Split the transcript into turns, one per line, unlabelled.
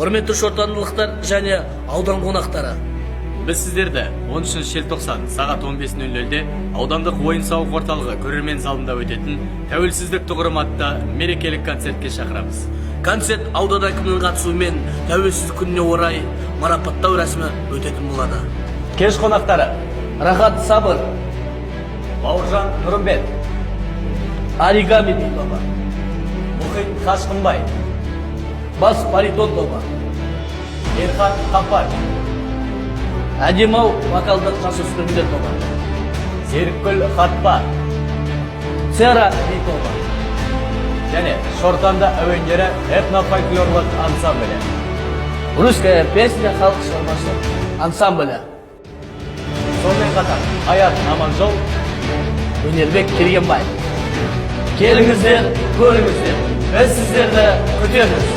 Құрметті шортандылықтар және аудан қонақтары.
Біз сіздерді 13 желтоқсан сағат 15:00-де аудандық ойын-сауық орталығы көрермен залында өтетін тәуелсіздік тұғыры атты мерекелік концертке шақырамыз.
Концерт аудан әкімінің қатысуымен тәуелсіздік күніне орай марапаттау рәсімі өтетін болады.
Кеш қонақтары:
Рахат Сабыр,
Бауыржан Нұрымбет,
Оригами тобы,
Мұхит Қашқынбай,
Бас баритон тобы,
Ерхан Қапар,
Әдемау вокалдық жасөспірімдер тобы,
Серікгүл Хатпа
Сера тобы,
және Шортанды әуендері этно-фольклорлық ансамблі.
Русская песня халық шығармашылық ансамблі,
Сонымен қатар Аят Аманжол,
Өнербек Кергенбай. Келіңіздер, көріңіздер, біз сіздерді күтеміз.